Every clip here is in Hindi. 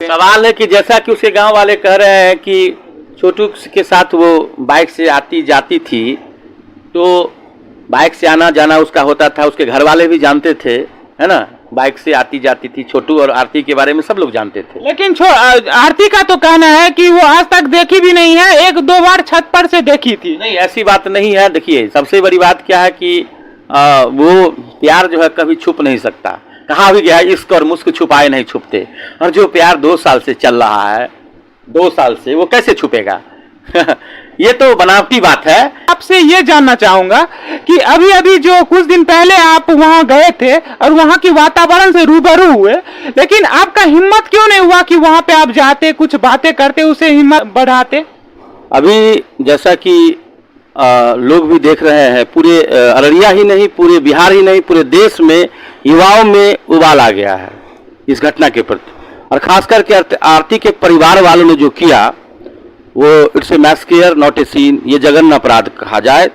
सवाल है कि जैसा कि उसके गांव वाले कह रहे हैं कि छोटू के साथ वो बाइक से आती जाती थी, तो बाइक से आना जाना उसका होता था, उसके घर वाले भी जानते थे, है ना। बाइक से आती जाती थी, छोटू और आरती के बारे में सब लोग जानते थे। लेकिन आरती का तो कहना है कि वो आज तक देखी भी नहीं है, एक दो बार छत पर से देखी थी। नहीं, ऐसी बात नहीं है। देखिए, सबसे बड़ी बात क्या है कि वो प्यार जो है कभी छुप नहीं सकता। कहा भी गया है, इश्क और मुस्क छुपाए नहीं छुपते। और जो प्यार 2 साल से चल रहा है, 2 साल से, वो कैसे छुपेगा? ये तो बनावटी बात है। आपसे ये जानना चाहूंगा कि अभी अभी जो कुछ दिन पहले आप वहां गए थे और वहां की वातावरण से रूबरू हुए, लेकिन आपका हिम्मत क्यों नहीं हुआ कि वहां पे आप जाते, कुछ बातें करते, उसे हिम्मत बढ़ाते? अभी जैसा कि लोग भी देख रहे हैं, पूरे अररिया ही नहीं, पूरे बिहार ही नहीं, पूरे देश में युवाओं में उबाल आ गया है इस घटना के प्रति। और खास करके आरती के परिवार वालों ने जो किया, वो it's a massacre not a scene. ये जघन्य अपराध कहा जाए,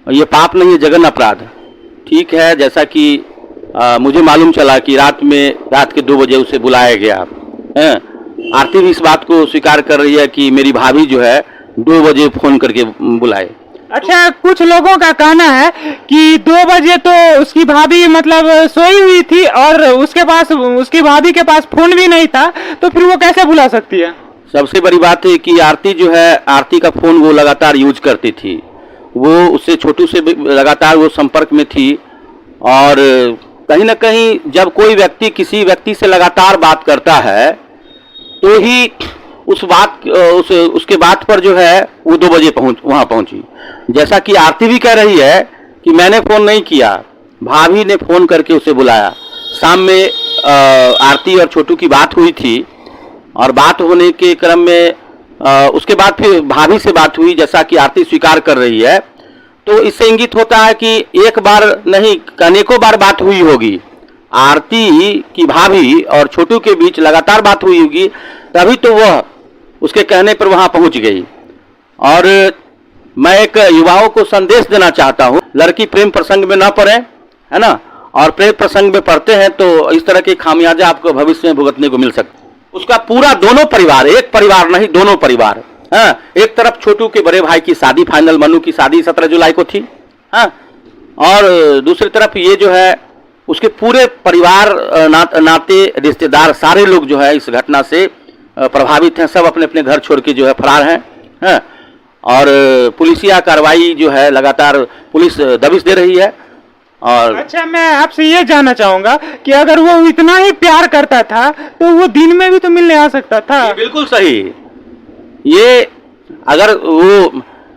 ये पाप नहीं, ये जघन्य अपराध। ठीक है, जैसा कि मुझे मालूम चला कि रात के 2 बजे उसे बुलाया गया है। आरती भी इस बात को स्वीकार कर रही है कि मेरी भाभी जो है 2 बजे फोन करके बुलाए। अच्छा, कुछ लोगों का कहना है कि 2 बजे तो उसकी भाभी मतलब सोई हुई थी और उसकी भाभी के पास फोन भी नहीं था, तो फिर वो कैसे बुला सकती है? सबसे बड़ी बात है कि आरती जो है, आरती का फोन वो लगातार यूज करती थी। वो उससे, छोटू से लगातार वो संपर्क में थी। और कहीं ना कहीं जब कोई व्यक्ति किसी व्यक्ति से लगातार बात करता है, तो ही उसके बात पर जो है वो 2 बजे वहां पहुंची। जैसा कि आरती भी कह रही है कि मैंने फोन नहीं किया, भाभी ने फोन करके उसे बुलाया। शाम में आरती और छोटू की बात हुई थी, और बात होने के क्रम में उसके बाद फिर भाभी से बात हुई, जैसा कि आरती स्वीकार कर रही है। तो इससे इंगित होता है कि एक बार नहीं, अनेकों बार बात हुई होगी। आरती की भाभी और छोटू के बीच लगातार बात हुई होगी, तभी तो वह उसके कहने पर वहां पहुंच गई। और मैं एक युवाओं को संदेश देना चाहता हूं, लड़की प्रेम प्रसंग में ना पड़े, है ना। और प्रेम प्रसंग में पड़ते हैं तो इस तरह की खामियाजा आपको भविष्य में भुगतने को मिल सकती है। उसका पूरा, दोनों परिवार, एक परिवार नहीं, दोनों परिवार, हाँ। एक तरफ छोटू के बड़े भाई की शादी फाइनल, मनु की शादी 17 जुलाई को थी, हाँ। और दूसरी तरफ ये जो है, उसके पूरे परिवार, नाते, रिश्तेदार, सारे लोग जो है इस घटना से प्रभावित हैं। सब अपने अपने घर छोड़ के जो है फरार हैं, हाँ। और पुलिसिया कार्रवाई जो है, लगातार पुलिस दबिश दे रही है। और अच्छा, मैं आपसे ये जानना चाहूंगा कि अगर वो इतना ही प्यार करता था, तो वो दिन में भी तो मिलने आ सकता था। बिल्कुल सही। ये अगर वो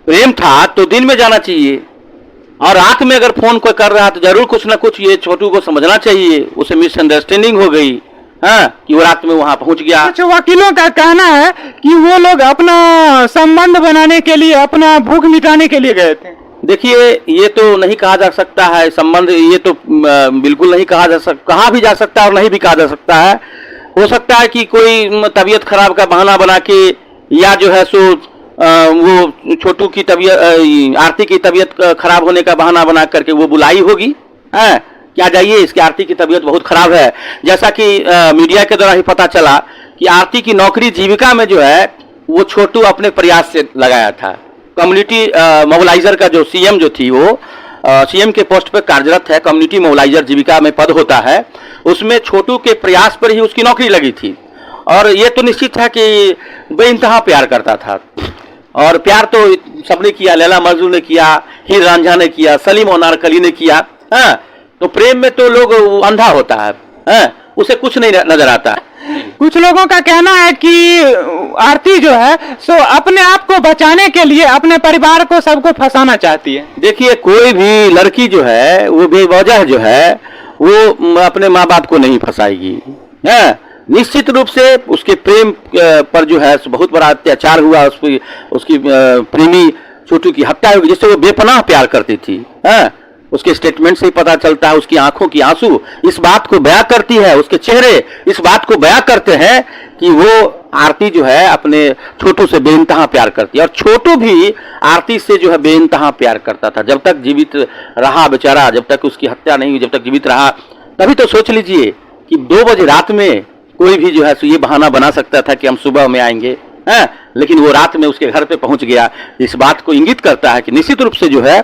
प्रेम था तो दिन में जाना चाहिए, और रात में अगर फोन कोई कर रहा तो जरूर कुछ ना कुछ ये छोटू को समझना चाहिए। उसे मिसअंडरस्टैंडिंग हो गई, हाँ, कि वो रात में वहां पहुंच गया। अच्छा, वकीलों का कहना है कि वो लोग अपना संबंध बनाने के लिए, अपना भूख मिटाने के लिए गए थे। देखिए, ये तो नहीं कहा जा सकता है संबंध, ये तो बिल्कुल नहीं कहा भी जा सकता है और नहीं भी कहा जा सकता है। हो सकता है कि कोई तबीयत खराब का बहाना बना के, या जो है सो वो छोटू की तबीयत, आरती की तबीयत खराब होने का बहाना बना करके वो बुलाई होगी, है। क्या जाइए, इसकी आरती की तबीयत बहुत खराब है। जैसा कि मीडिया के द्वारा ही पता चला कि आरती की नौकरी जीविका में जो है वो छोटू अपने प्रयास से लगाया था। कम्युनिटी मोबिलाइजर का जो सीएम जो थी, वो सीएम के पोस्ट पर कार्यरत है। कम्युनिटी मोबिलाइजर जीविका में पद होता है, उसमें छोटू के प्रयास पर ही उसकी नौकरी लगी थी। और ये तो निश्चित है कि बेइंतहा प्यार करता था, और प्यार तो सबने किया, लैला मजनू ने किया, हीर रांझा ने किया, सलीम और नारकली ने किया, हाँ। तो प्रेम में तो लोग अंधा होता है, हाँ? उसे कुछ नहीं नजर आता। कुछ लोगों का कहना है कि आरती जो है सो अपने आप को बचाने के लिए अपने परिवार को, सबको फंसाना चाहती है। देखिए, कोई भी लड़की जो है वो बेवजह जो है वो अपने माँ बाप को नहीं फंसाएगी, है। निश्चित रूप से उसके प्रेम पर जो है बहुत बड़ा अत्याचार हुआ, उसकी प्रेमी छोटू की हत्या हुई, जिससे वो बेपनाह प्यार करती थी, है। उसके स्टेटमेंट से ही पता चलता है। उसकी आंखों की आंसू इस बात को बयां करती है, उसके चेहरे इस बात को बयां करते हैं कि वो आरती जो है अपने छोटू से बेइंतहा प्यार करती है। और छोटू भी आरती से जो है बेइंतहा प्यार करता था, जब तक जीवित रहा बेचारा, जब तक उसकी हत्या नहीं हुई, जब तक जीवित रहा। तभी तो सोच लीजिए कि 2 बजे रात में कोई भी जो है सो ये बहाना बना सकता था कि हम सुबह में आएंगे, हैं, लेकिन वो रात में उसके घर पे पहुंच गया। इस बात को इंगित करता है कि निश्चित रूप से जो है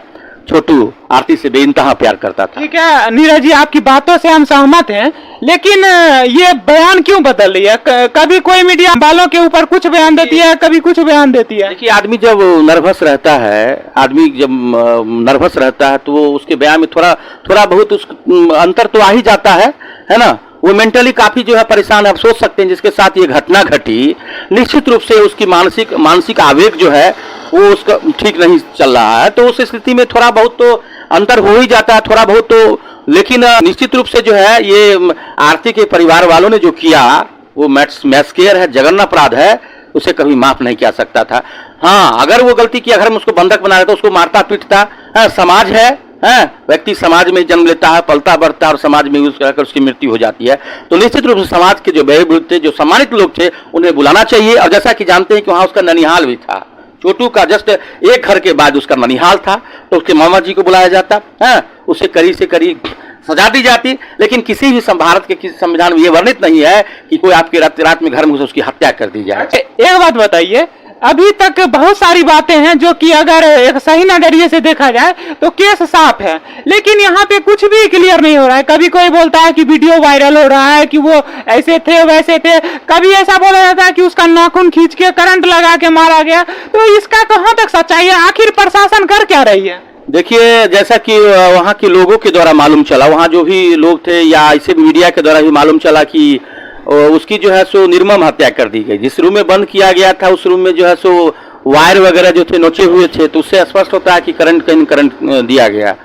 छोटू आरती से बेइंतहा प्यार करता था। ठीक है नीरज जी, आपकी बातों से हम सहमत हैं, लेकिन ये बयान क्यों बदल रही है? कभी कोई मीडिया वालों के ऊपर कुछ बयान देती है, कभी कुछ बयान देती है। देखिए, आदमी जब नर्वस रहता है तो वो उसके बयान में थोड़ा बहुत उस अंतर तो आ ही जाता है ना। वो मेंटली काफी जो है परेशान है। आप सोच सकते हैं जिसके साथ ये घटना घटी, निश्चित रूप से उसकी मानसिक आवेग जो है वो उसका ठीक नहीं चल रहा है। तो उस स्थिति में थोड़ा बहुत तो अंतर हो ही जाता है, थोड़ा बहुत तो। लेकिन निश्चित रूप से जो है ये आरती के परिवार वालों ने जो किया वो मैस्केयर है, जघन्य अपराध है, उसे कभी माफ नहीं किया सकता था। हाँ, अगर वो गलती की, अगर हम उसको बंधक बना लेते, उसको मारता पीटता, समाज है, व्यक्ति समाज में जन्म लेता है, पलता बढ़ता है और समाज में उसकी मृत्यु हो जाती है। तो निश्चित रूप से समाज के जो बड़े बुजुर्ग थे, जो सम्मानित लोग थे, उन्हें बुलाना चाहिए। और जैसा कि जानते हैं कि वहां उसका ननिहाल भी था, छोटू का जस्ट एक घर के बाद उसका ननिहाल था, तो उसके मामा जी को बुलाया जाता, उसे कड़ी से कड़ी सजा दी जाती। लेकिन किसी भी भारत के किसी संविधान में यह वर्णित नहीं है कि कोई आपके रात में घर में उसकी हत्या कर दी जाए। एक बात बताइए, अभी तक बहुत सारी बातें हैं जो कि अगर एक सही नजरिए से देखा जाए तो केस साफ है, लेकिन यहाँ पे कुछ भी क्लियर नहीं हो रहा है। कभी कोई बोलता है कि वीडियो वायरल हो रहा है, कि वो ऐसे थे वैसे थे, कभी ऐसा बोला जाता है कि उसका नाखून खींच के करंट लगा के मारा गया। तो इसका कहाँ तक सच्चाई है? आखिर प्रशासन कर क्या रही है? देखिए, जैसा कि वहाँ के लोगों के द्वारा मालूम चला, वहाँ जो भी लोग थे या इसे मीडिया के द्वारा भी मालूम चला कि उसकी जो है सो निर्मम हत्या कर दी गई। जिस रूम में बंद किया गया था उस रूम में जो है सो वायर वगैरह जो थे नोचे हुए थे, तो उससे स्पष्ट होता है कि करंट दिया गया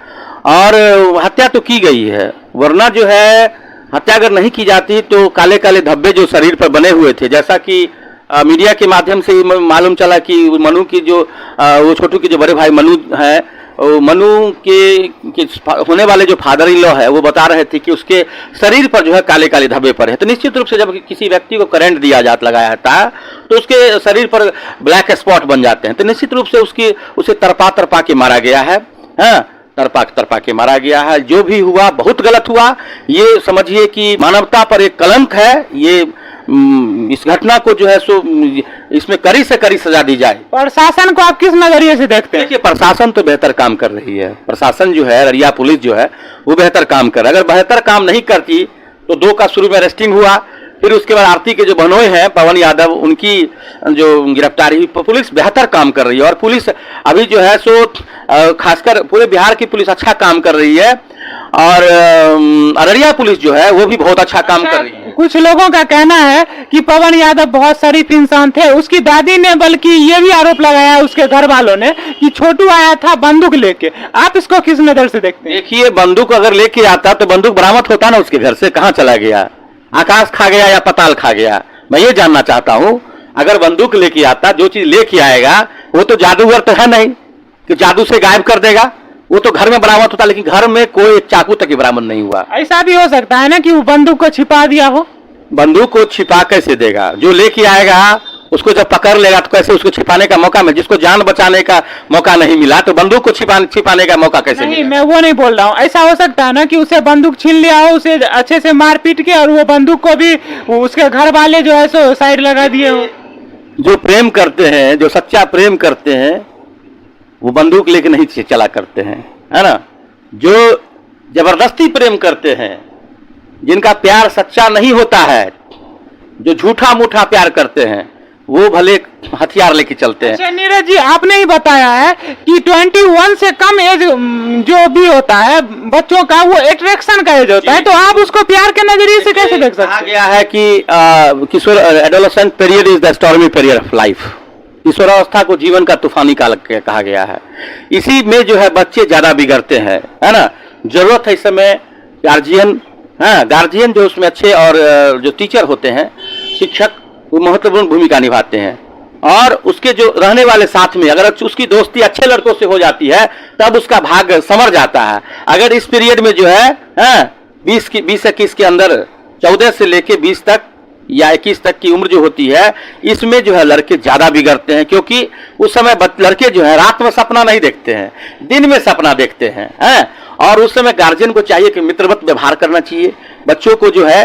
और हत्या तो की गई है। वरना जो है हत्या अगर नहीं की जाती तो काले काले धब्बे जो शरीर पर बने हुए थे, जैसा कि मीडिया के माध्यम से मालूम चला कि मनु की जो वो छोटू के जो बड़े भाई मनु है, मनु के होने वाले जो फादर इन लॉ है, वो बता रहे थे कि उसके शरीर पर जो है काले काले धब्बे पर है। तो निश्चित रूप से जब किसी व्यक्ति को करंट लगाया जाता है तो उसके शरीर पर ब्लैक स्पॉट बन जाते हैं। तो निश्चित रूप से उसे तरपा के मारा गया है, तरपा के मारा गया है। जो भी हुआ बहुत गलत हुआ। ये समझिए कि मानवता पर एक कलंक है। ये इस घटना को जो है सो इसमें कड़ी से कड़ी सजा दी जाए। प्रशासन को आप किस नजरिए से देखते हैं? देखिए, प्रशासन तो बेहतर काम कर रही है। प्रशासन जो है, अररिया पुलिस जो है, वो बेहतर काम कर रहा है। अगर बेहतर काम नहीं करती तो 2 का शुरू में अरेस्टिंग हुआ, फिर उसके बाद आरती के जो बहनोई हैं पवन यादव, उनकी जो गिरफ्तारी हुई। पुलिस बेहतर काम कर रही है और पुलिस अभी जो है सो खासकर पूरे बिहार की पुलिस अच्छा काम कर रही है और अररिया पुलिस जो है वो भी बहुत अच्छा काम कर रही है। कुछ लोगों का कहना है कि पवन यादव बहुत शरीफ इंसान थे। उसकी दादी ने बल्कि ये भी आरोप लगाया उसके घर वालों ने कि छोटू आया था बंदूक लेके। आप इसको किस नजर से देखते हैं? देखिए, बंदूक अगर लेके आता तो बंदूक बरामद होता ना उसके घर से। कहाँ चला गया? आकाश खा गया या पताल खा गया? मैं ये जानना चाहता हूँ। अगर बंदूक लेके आता, जो चीज लेके आएगा वो तो जादूगर तो है नहीं कि जादू से गायब कर देगा। वो तो घर में बरामद होता, लेकिन घर में कोई चाकू तक बरामद नहीं हुआ। ऐसा भी हो सकता है ना कि वो बंदूक को छिपा दिया हो। बंदूक को छिपा कैसे देगा? जो लेके आएगा उसको जब पकड़ लेगा तो कैसे उसको छिपाने का मौका मिले? जिसको जान बचाने का मौका नहीं मिला तो बंदूक को छिपाने का मौका कैसे मिलेगा? मैं वो नहीं बोल रहा हूँ। ऐसा हो सकता है ना कि उसे बंदूक छीन लिया हो, उसे अच्छे से मार पीट के, और वो बंदूक को भी उसके घर वाले जो है सो साइड लगा दिए हो। जो प्रेम करते हैं, जो सच्चा प्रेम करते हैं, वो बंदूक लेके नहीं चला करते हैं, है ना। जो जबरदस्ती प्रेम करते हैं, जिनका प्यार सच्चा नहीं होता है, जो झूठा मूठा प्यार करते हैं, वो भले हथियार लेके चलते हैं। अच्छा नीरज जी, आपने ही बताया है कि 21 से कम एज जो भी होता है बच्चों का, वो अट्रैक्शन का एज होता है। तो आप उसको प्यार के नजरिए से कैसे देख सकते हैं? कहा गया है कि किशोर adolescent period is the stormy period of life. किशोरावस्था को जीवन का तूफानी काल कहा गया है। इसी में जो है बच्चे ज्यादा बिगड़ते हैं, है ना। जरूरत है इस समय गार्जियन जो उसमें अच्छे, और जो टीचर होते हैं, शिक्षक, वो महत्वपूर्ण भूमिका निभाते हैं। और उसके जो रहने वाले साथ में अगर उसकी दोस्ती अच्छे लड़कों से हो जाती है तब उसका भाग्य संवर जाता है। अगर इस पीरियड में जो है 20-21 के अंदर 14 से लेके 20 तक या 21 तक की उम्र जो होती है, इसमें जो है लड़के ज्यादा बिगड़ते हैं। क्योंकि उस समय लड़के जो है रात में सपना नहीं देखते हैं, दिन में सपना देखते हैं। और उस समय गार्जियन को चाहिए कि मित्रवत व्यवहार करना चाहिए। बच्चों को जो है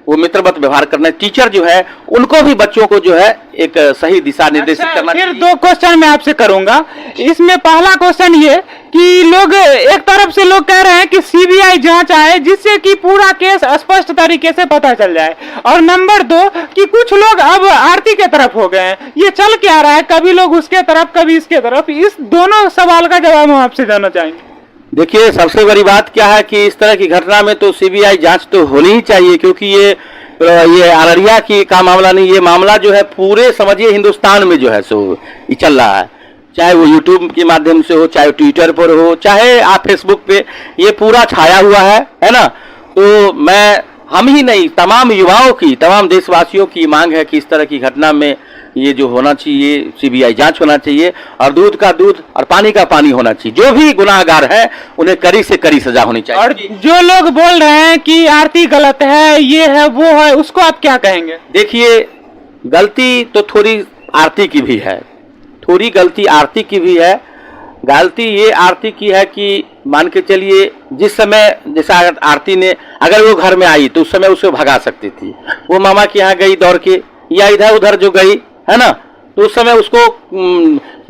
वो मित्रवत व्यवहार करना है। टीचर जो है उनको भी बच्चों को जो है एक सही दिशा निर्देशित करना फिर चाहिए। 2 क्वेश्चन मैं आपसे करूंगा। इसमें पहला क्वेश्चन ये कि लोग एक तरफ से लोग कह रहे हैं कि सीबीआई जांच आए जिससे कि पूरा केस स्पष्ट तरीके से पता चल जाए, और नंबर 2 कि कुछ लोग अब आरती के तरफ हो गए हैं। ये चल क्या रहा है, कभी लोग उसके तरफ कभी इसके तरफ? इस दोनों सवाल का जवाब हम आपसे जानना चाहेंगे। देखिए, सबसे बड़ी बात क्या है कि इस तरह की घटना में तो सीबीआई जांच तो होनी ही चाहिए, क्योंकि ये अररिया की का मामला नहीं, ये मामला जो है पूरे समझिए हिंदुस्तान में जो है सो ये चल रहा है। चाहे वो यूट्यूब के माध्यम से हो, चाहे ट्विटर पर हो, चाहे आप फेसबुक पे, ये पूरा छाया हुआ है ना। तो मैं हम ही नहीं, तमाम युवाओं की, तमाम देशवासियों की मांग है कि इस तरह की घटना में ये जो होना चाहिए सीबीआई जांच होना चाहिए, और दूध का दूध और पानी का पानी होना चाहिए। जो भी गुनाहगार है उन्हें कड़ी से कड़ी सजा होनी चाहिए। और जो लोग बोल रहे हैं कि आरती गलत है, ये है वो है, उसको आप क्या कहेंगे? देखिए, गलती तो थोड़ी आरती की भी है, थोड़ी गलती आरती की भी है। गलती ये आरती की है कि मान के चलिए जिस समय जैसा आरती ने अगर वो घर में आई तो उस समय उसे भगा सकती थी। वो मामा के यहाँ गई दौड़ के या इधर उधर जो गई है ना, तो उस समय उसको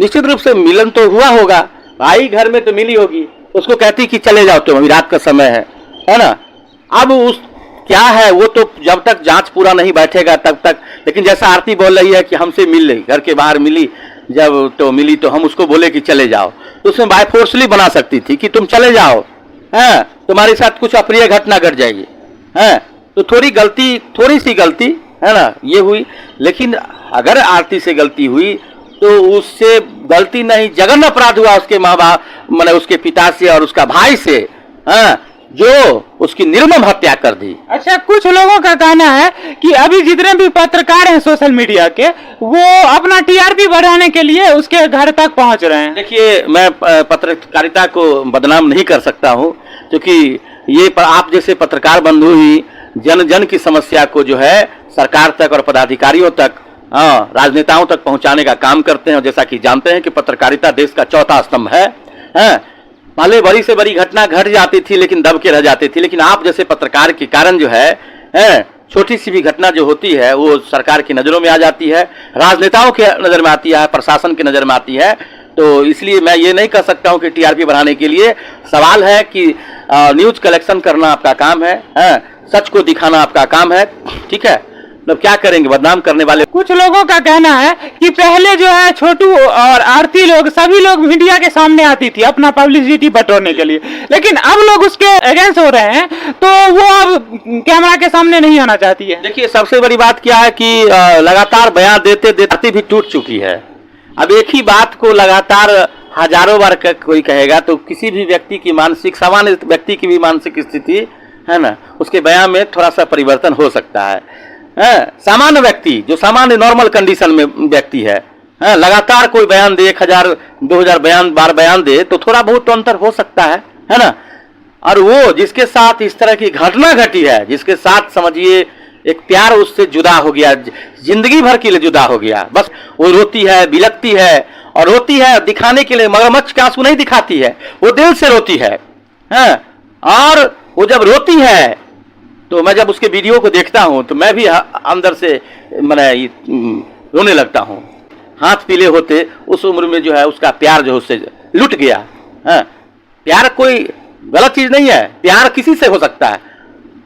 निश्चित रूप से मिलन तो हुआ होगा, आई घर में तो मिली होगी, उसको कहती कि चले जाओ तुम, अभी रात का समय है ना। अब उस क्या है वो तो जब तक जांच पूरा नहीं बैठेगा तब तक। लेकिन जैसा आरती बोल रही है कि हमसे मिल रही, घर के बाहर मिली, जब तो मिली तो हम उसको बोले कि चले जाओ, तो उसमें बाय फोर्सली बना सकती थी कि तुम चले जाओ, हैं तुम्हारे साथ कुछ अप्रिय घटना घट जाएगी, हैं। तो थोड़ी गलती, थोड़ी सी गलती है ना ये हुई। लेकिन अगर आरती से गलती हुई तो उससे गलती नहीं, जघन्य अपराध हुआ उसके माँ बाप, मैंने उसके पिता से और उसका भाई से, हाँ, जो उसकी निर्मम हत्या कर दी। अच्छा, कुछ लोगों का कहना है कि अभी जितने भी पत्रकार हैं सोशल मीडिया के, वो अपना टीआरपी बढ़ाने के लिए उसके घर तक पहुंच रहे हैं। देखिए, मैं पत्रकारिता को बदनाम नहीं कर सकता हूं, क्योंकि ये आप जैसे पत्रकार बंधु ही जन जन की समस्या को जो है सरकार तक और पदाधिकारियों तक, राजनेताओं तक पहुंचाने का काम करते हैं। और जैसा कि जानते हैं कि पत्रकारिता देश का चौथा स्तंभ है। पहले बड़ी से बड़ी घटना घट जाती थी लेकिन दब के रह जाती थी, लेकिन आप जैसे पत्रकार के कारण जो है छोटी सी भी घटना जो होती है वो सरकार की नज़रों में आ जाती है, राजनेताओं के नज़र में आती है, प्रशासन की नज़र में आती है। तो इसलिए मैं ये नहीं कह सकता हूं कि टीआरपी बढ़ाने के लिए सवाल है कि न्यूज कलेक्शन करना आपका काम है, सच को दिखाना आपका काम है, ठीक है। मतलब क्या करेंगे बदनाम करने वाले। कुछ लोगों का कहना है कि पहले जो है छोटू और आरती लोग, सभी लोग मीडिया के सामने आती थी अपना पब्लिसिटी बटोरने के लिए, लेकिन अब लोग उसके अगेंस्ट हो रहे हैं, तो वो अब कैमरा के सामने नहीं आना चाहती है। देखिए, सबसे बड़ी बात क्या है कि लगातार बयान देते देते भी टूट चुकी है। अब एक ही बात को लगातार हजारों बार कोई कहेगा तो किसी भी व्यक्ति की मानसिक, सामान्य व्यक्ति की भी मानसिक स्थिति है ना, उसके बयान में थोड़ा सा परिवर्तन हो सकता है। सामान्य व्यक्ति जो सामान्य नॉर्मल कंडीशन में व्यक्ति है, लगातार कोई बयान दे, 1000-2000 बार बयान दे तो थोड़ा बहुत तो अंतर हो सकता है ना। और वो जिसके साथ इस तरह की घटना घटी है, जिसके साथ समझिए एक प्यार उससे जुदा हो गया, जिंदगी भर के लिए जुदा हो गया, बस वो रोती है, बिलखती है, और रोती है दिखाने के लिए, मगरमच्छ के आंसू नहीं दिखाती है, वो दिल से रोती है। और वो जब रोती है तो मैं जब उसके वीडियो को देखता हूं तो मैं भी अंदर से रोने लगता हूं। हाथ पीले होते उस उम्र में जो है उसका प्यार जो उससे लुट गया। प्यार कोई गलत चीज नहीं है, प्यार किसी से हो सकता है।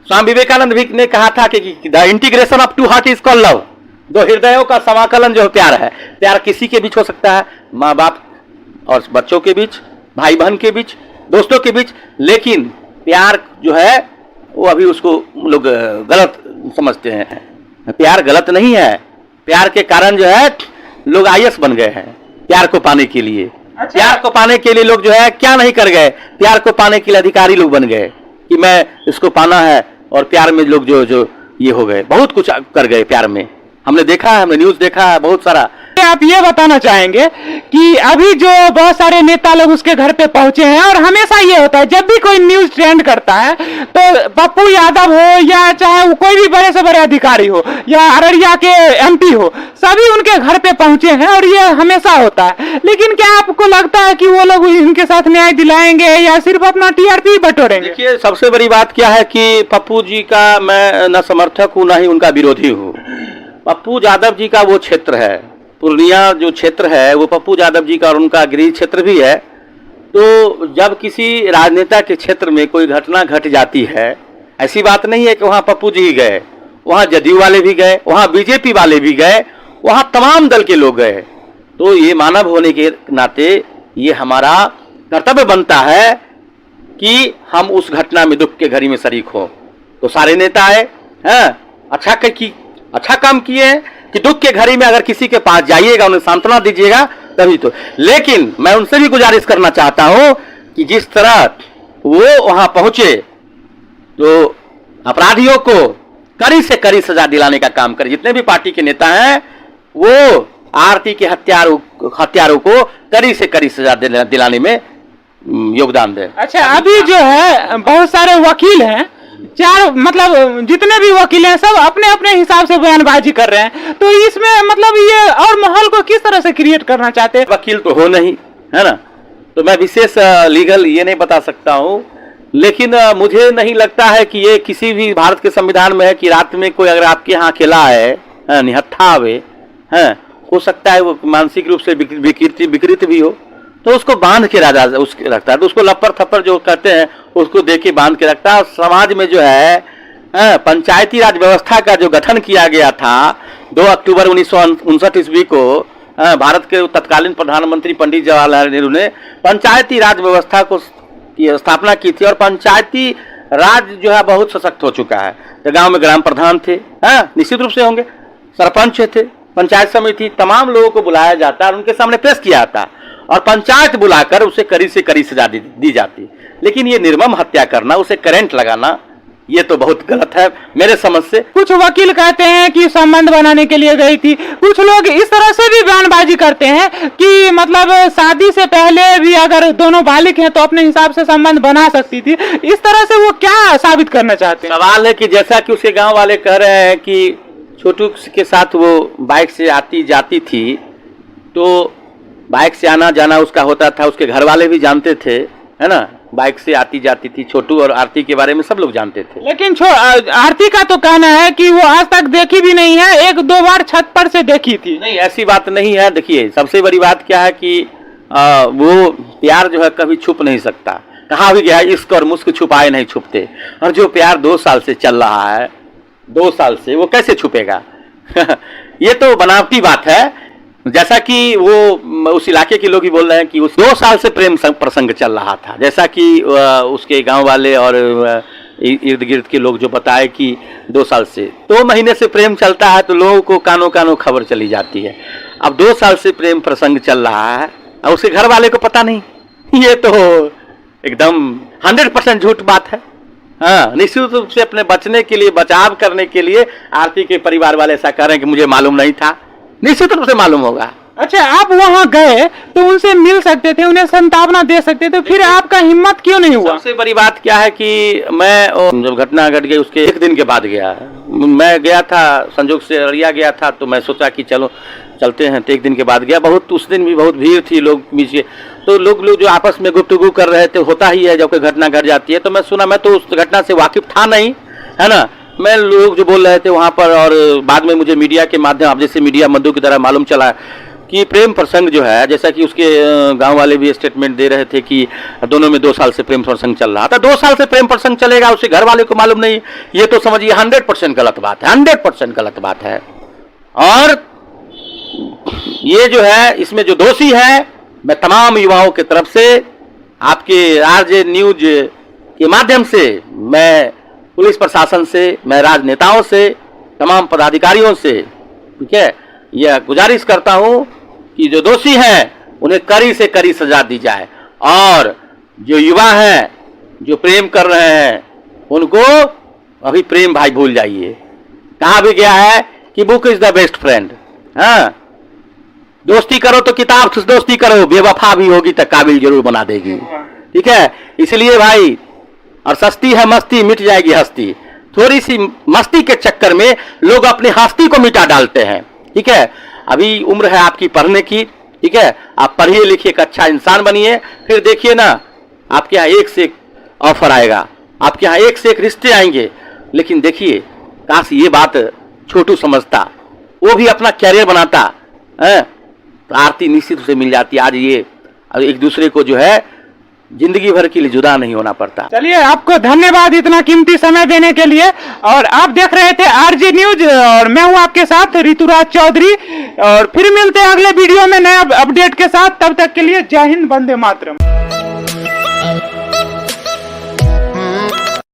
स्वामी विवेकानंद भी ने कहा था कि the integration of two heart is called love, दो हृदयों का समाकलन जो प्यार है। प्यार किसी के बीच हो सकता है, माँ बाप और बच्चों के बीच, भाई बहन के बीच, दोस्तों के बीच, लेकिन प्यार जो है वो अभी उसको लोग गलत समझते हैं। प्यार गलत नहीं है, प्यार के कारण जो है लोग आईएएस बन गए हैं प्यार को पाने के लिए। अच्छा। प्यार को पाने के लिए लोग जो है क्या नहीं कर गए, प्यार को पाने के लिए अधिकारी लोग बन गए कि मैं इसको पाना है, और प्यार में लोग जो ये हो गए, बहुत कुछ कर गए प्यार में। हमने देखा है, हमने न्यूज देखा है बहुत सारा। आप ये बताना चाहेंगे कि अभी जो बहुत सारे नेता लोग उसके घर पे पहुंचे हैं, और हमेशा ये होता है जब भी कोई न्यूज ट्रेंड करता है तो पप्पू यादव हो या चाहे वो कोई भी बड़े से बड़े अधिकारी हो या अररिया के एमपी हो, सभी उनके घर पे पहुंचे हैं और ये हमेशा होता है। लेकिन क्या आपको लगता है कि वो लोग इनके साथ न्याय दिलाएंगे या सिर्फ अपना टीआरपी बटोरेंगे? देखिए, सबसे बड़ी बात क्या है कि पप्पू जी का मैं न समर्थक हूँ न ही उनका विरोधी हूँ। पप्पू यादव जी का वो क्षेत्र है, पूर्णिया जो क्षेत्र है वो पप्पू यादव जी का और उनका गृह क्षेत्र भी है। तो जब किसी राजनेता के क्षेत्र में कोई घटना घट जाती है, ऐसी बात नहीं है कि वहाँ पप्पू जी ही गए, वहाँ जदयू वाले भी गए, वहाँ बीजेपी वाले भी गए, वहाँ तमाम दल के लोग गए। तो ये मानव होने के नाते ये हमारा कर्तव्य बनता है कि हम उस घटना में दुख के घड़ी में शरीक हो। तो सारे नेता आए हैं, अच्छा काम किए हैं कि दुख के घड़ी में अगर किसी के पास जाइएगा, उन्हें सांत्वना दीजिएगा तभी तो। लेकिन मैं उनसे भी गुजारिश करना चाहता हूं कि जिस तरह वो वहां पहुंचे तो अपराधियों को कड़ी से कड़ी सजा दिलाने का काम करें। जितने भी पार्टी के नेता हैं वो आरती के हत्यारों को कड़ी से कड़ी सजा दिलाने में योगदान दें। अच्छा, अभी जो है बहुत सारे वकील हैं, चार मतलब जितने भी वकील हैं सब अपने अपने हिसाब से बयानबाजी कर रहे हैं, तो इसमें मतलब ये और माहौल को किस तरह से क्रिएट करना चाहते हैं? वकील तो हो नहीं, है ना, तो मैं विशेष लीगल ये नहीं बता सकता हूँ। लेकिन मुझे नहीं लगता है कि ये किसी भी भारत के संविधान में है कि रात में कोई अगर आपके यहाँ अकेला है निहत्था आवे, हो सकता है वो मानसिक रूप से विकृत भी हो, तो उसको बांध के राजा उसके रखता है, तो उसको लप्पर थप्पर जो कहते हैं उसको दे के बांध के रखता है। समाज में जो है पंचायती राज व्यवस्था का जो गठन किया गया था 2 अक्टूबर 1959 ईस्वी को, भारत के तत्कालीन प्रधानमंत्री पंडित जवाहरलाल नेहरू ने पंचायती राज व्यवस्था को स्थापना की थी और पंचायती राज जो है बहुत सशक्त हो चुका है। तो गांव में ग्राम प्रधान थे, निश्चित रूप से होंगे, सरपंच थे, पंचायत समिति, तमाम लोगों को बुलाया जाता और उनके सामने पेश किया जाता और पंचायत बुलाकर उसे कड़ी से कड़ी सजा दी जाती। लेकिन ये निर्मम हत्या करना, उसे करंट लगाना, ये तो बहुत गलत है मेरे समझ से। कुछ वकील कहते हैं कि संबंध बनाने के लिए गई थी, कुछ लोग इस तरह से भी बयानबाजी करते हैं कि मतलब शादी से पहले भी अगर दोनों बालिग हैं तो अपने हिसाब से संबंध बना सकती थी। इस तरह से वो क्या साबित करना चाहते हैं? सवाल है कि जैसा कि उसके गांव वाले कह रहे हैं कि छोटू के साथ वो बाइक से आती जाती थी, तो बाइक से आना जाना उसका होता था, उसके घर वाले भी जानते थे, है ना, बाइक से आती जाती थी। छोटू और आरती के बारे में सब लोग जानते थे। लेकिन आरती का तो कहना है कि वो आज तक देखी भी नहीं है, 1-2 बार छत पर से देखी थी। नहीं, ऐसी बात नहीं है। देखिए, सबसे बड़ी बात क्या है कि वो प्यार जो है कभी छुप नहीं सकता। कहा भी गया है, इश्क और मुस्क छुपाए नहीं छुपते। और जो प्यार 2 साल से चल रहा है, 2 साल से, वो कैसे छुपेगा? ये तो बनावटी बात है। जैसा कि वो उस इलाके के लोग ही बोल रहे हैं कि उस 2 साल से प्रेम प्रसंग चल रहा था, जैसा कि उसके गांव वाले और इर्द गिर्द के लोग जो बताए कि 2 साल से 2 महीने से प्रेम चलता है, तो लोगों को कानों कानों खबर चली जाती है। अब 2 साल से प्रेम प्रसंग चल रहा है और उसके घर वाले को पता नहीं, ये तो एकदम 100% झूठ बात है। निश्चित रूप से अपने बचने के लिए, बचाव करने के लिए आरती के परिवार वाले ऐसा कह रहे हैं कि मुझे मालूम नहीं था। निश्चित रूप से मालूम होगा। अच्छा, आप वहाँ गए तो उनसे मिल सकते थे, उन्हें संतावना दे सकते थे, फिर आपका हिम्मत क्यों नहीं हुआ? सबसे बड़ी बात क्या है कि मैं जब घटना घट गई उसके 1 दिन के बाद गया, मैं गया था, संजोग से अररिया गया था, तो मैं सोचा कि चलो चलते हैं, तो 1 दिन के बाद गया। बहुत उस दिन भी बहुत भीड़ थी लोग नीचे, तो लोग जो आपस में गुफ्तगू कर रहे थे, होता ही है जब कोई घटना घट जाती है। तो मैं सुना, मैं तो उस घटना से वाकिफ था नहीं, है ना, मैं लोग जो बोल रहे थे वहाँ पर, और बाद में मुझे मीडिया के माध्यम, आप जैसे मीडिया मधु की तरह मालूम चला कि प्रेम प्रसंग जो है, जैसा कि उसके गांव वाले भी स्टेटमेंट दे रहे थे कि दोनों में 2 साल से प्रेम प्रसंग चल रहा था। 2 साल से प्रेम प्रसंग चलेगा, उसके घर वाले को मालूम नहीं, ये तो समझिए 100% गलत बात है, 100% गलत बात है। और ये जो है, इसमें जो दोषी है, मैं तमाम युवाओं की तरफ से, आपके आरजे न्यूज के माध्यम से, मैं पुलिस प्रशासन से, मैं राजनेताओं से, तमाम पदाधिकारियों से, ठीक है, यह गुजारिश करता हूं कि जो दोषी हैं उन्हें कड़ी से कड़ी सजा दी जाए, और जो युवा हैं जो प्रेम कर रहे हैं उनको अभी प्रेम भाई भूल जाइए। कहा भी गया है कि book is the best friend. दोस्ती करो तो किताब से दोस्ती करो, बेवफा भी होगी तो काबिल जरूर बना देगी। ठीक है, इसलिए भाई, और सस्ती है मस्ती मिट जाएगी हस्ती। थोड़ी सी मस्ती के चक्कर में लोग अपनी हस्ती को मिटा डालते हैं। ठीक है, अभी उम्र है आपकी पढ़ने की। ठीक है, आप पढ़िए लिखिए, एक अच्छा इंसान बनिए, फिर देखिए ना आपके यहाँ एक से एक ऑफर आएगा, आपके यहाँ एक से एक रिश्ते आएंगे। लेकिन देखिए, काश ये बात छोटू समझता, वो भी अपना कैरियर बनाता है, तो आरती निश्चित उसे मिल जाती। आज ये एक दूसरे को जो है जिंदगी भर के लिए जुदा नहीं होना पड़ता। चलिए, आपको धन्यवाद इतना कीमती समय देने के लिए। और आप देख रहे थे आरजे न्यूज, और मैं हूं आपके साथ ऋतुराज चौधरी। और फिर मिलते हैं अगले वीडियो में नए अपडेट के साथ। तब तक के लिए जय हिंद, वंदे मातरम।